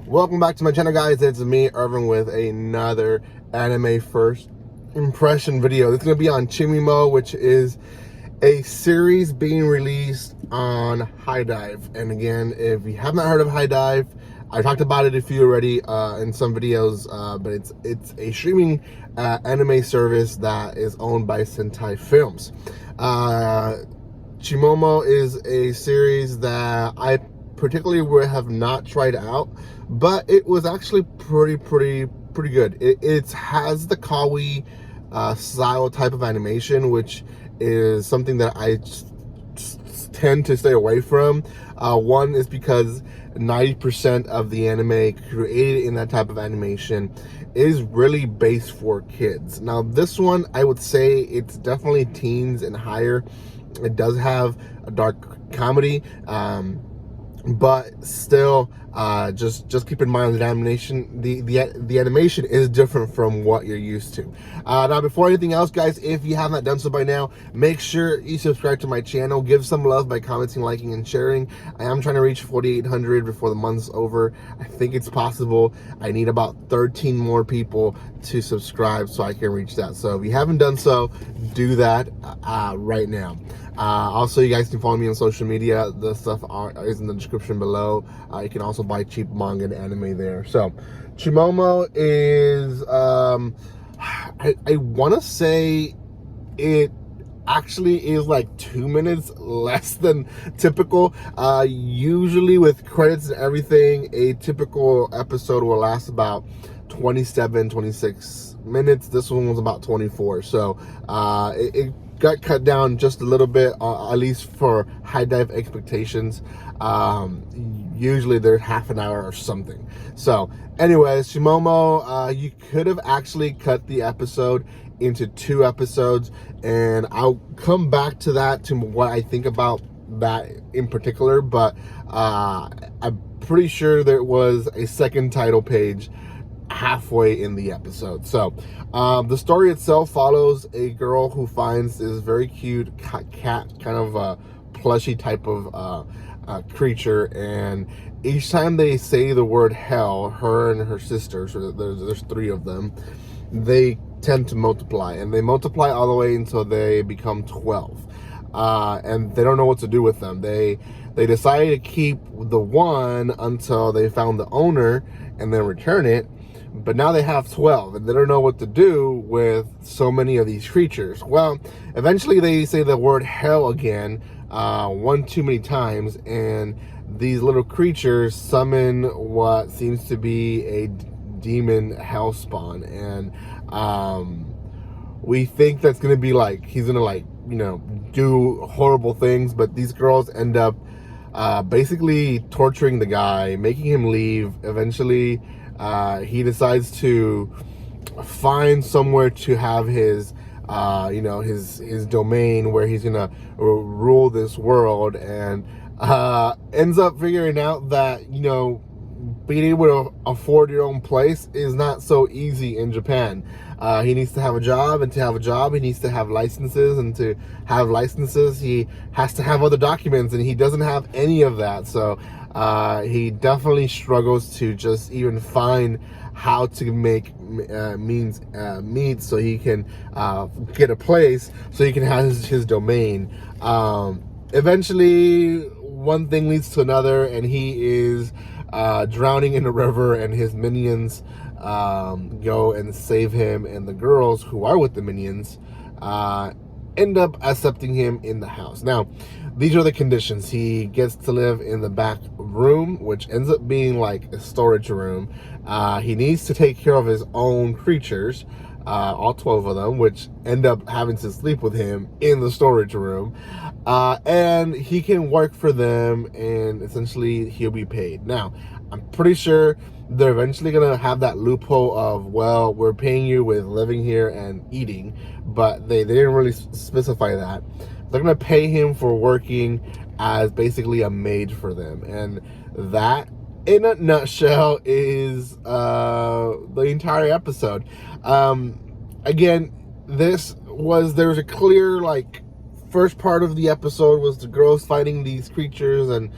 Welcome back to my channel, guys. It's me, Irvin, with another anime first impression video. It's going to be on Chimimo, which is a series being released on High Dive. And again, if you have not heard of High Dive, I talked about it a few already in some videos, but it's a streaming anime service that is owned by Sentai Films. Chimimo is a series that I particularly would have not tried out, but it was actually pretty good. It has the kawaii style type of animation, which is something that I tend to stay away from. One is because 90% of the anime created in that type of animation is really based for kids. Now this one, I would say it's definitely teens and higher. It does have a dark comedy, but still, just keep in mind that animation, the animation is different from what you're used to. Now, before anything else, guys, if you have not done so by now, make sure you subscribe to my channel. Give some love by commenting, liking, and sharing. I am trying to reach 4,800 before the month's over. I think it's possible. I need about 13 more people to subscribe so I can reach that. So if you haven't done so, do that right now. Also, you guys can follow me on social media. The stuff is in the description below. You can also buy cheap manga and anime there. So, Chimimo is, I want to say it actually is like 2 minutes less than typical. Usually with credits and everything, a typical episode will last about 26 minutes. This one was about 24. So, it got cut down just a little bit, at least for High Dive expectations. Usually they're half an hour or something. So anyways, Chimimo, you could have actually cut the episode into 2 episodes, and I'll come back to that, to what I think about that in particular, but I'm pretty sure there was a second title page halfway in the episode. So the story itself follows a girl who finds this very cute cat kind of a plushy type of creature, and each time they say the word hell, her and her sister, so there's 3 of them, they tend to multiply, and they multiply all the way until they become 12, and they don't know what to do with them. They decide to keep the one until they found the owner and then return it. But now they have 12, and they don't know what to do with so many of these creatures. Well, eventually they say the word hell again, one too many times, and these little creatures summon what seems to be a demon hell spawn. And we think that's going to be like, he's going to, like, you know, do horrible things, but these girls end up basically torturing the guy, making him leave. Eventually, he decides to find somewhere to have his, you know, his domain where he's gonna rule this world, and ends up figuring out that, you know, being able to afford your own place is not so easy in Japan. He needs to have a job, and to have a job, he needs to have licenses, and to have licenses, he has to have other documents, and he doesn't have any of that. So he definitely struggles to just even find how to make meet so he can get a place, so he can have his domain. Eventually, one thing leads to another, and he is drowning in a river, and his minions go and save him, and the girls who are with the minions end up accepting him in the house. Now, these are the conditions. He gets to live in the back room, which ends up being like a storage room. He needs to take care of his own creatures, all 12 of them, which end up having to sleep with him in the storage room. And he can work for them, and essentially he'll be paid. Now, I'm pretty sure they're eventually gonna have that loophole of, well, we're paying you with living here and eating, but they didn't really specify that. They're gonna pay him for working as basically a maid for them, and that, in a nutshell, is the entire episode. Again, there was a clear, like, first part of the episode was the girls fighting these creatures and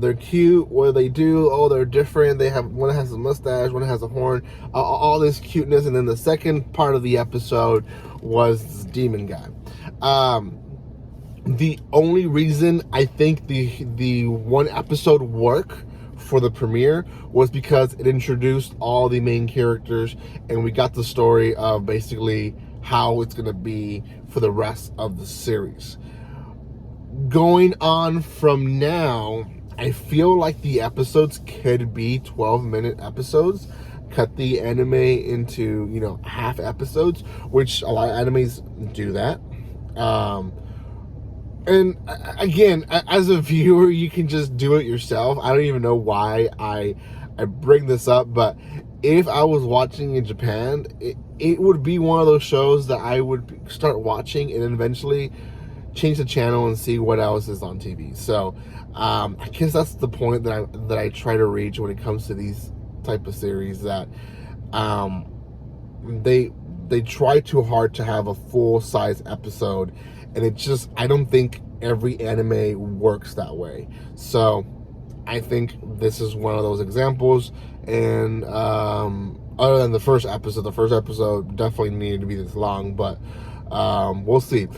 They're cute. What do they do? Oh, they're different. They have one has a mustache, one has a horn, all this cuteness. And then the second part of the episode was this demon guy. The only reason I think the one episode worked for the premiere was because it introduced all the main characters, and we got the story of basically how it's going to be for the rest of the series. Going on from now, I feel like the episodes could be 12-minute episodes. Cut the anime into, half episodes, which a lot of animes do that. And again, as a viewer, you can just do it yourself. I don't even know why I bring this up, but if I was watching in Japan, it would be one of those shows that I would start watching and then eventually change the channel and see what else is on TV. So I guess that's the point that I try to reach when it comes to these type of series, that they try too hard to have a full-size episode, and I don't think every anime works that way. So I think this is one of those examples. And other than the first episode definitely needed to be this long, but we'll see.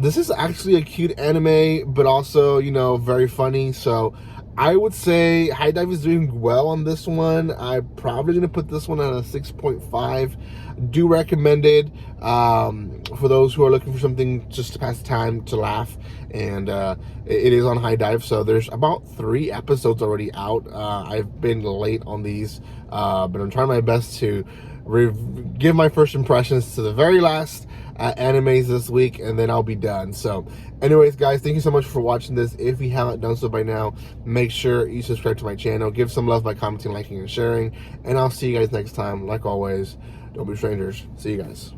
This is actually a cute anime, but also, very funny. So I would say High Dive is doing well on this one. I'm probably going to put this one at a 6.5. Do recommend it for those who are looking for something just to pass the time, to laugh. And it is on High Dive, so there's about 3 episodes already out. I've been late on these, but I'm trying my best to give my first impressions to the very last animes this week, and then I'll be done. So anyways, guys, thank you so much for watching this. If you haven't done so by now, make sure you subscribe to my channel, give some love by commenting, liking, and sharing, and I'll see you guys next time. Like always, don't be strangers. See you guys.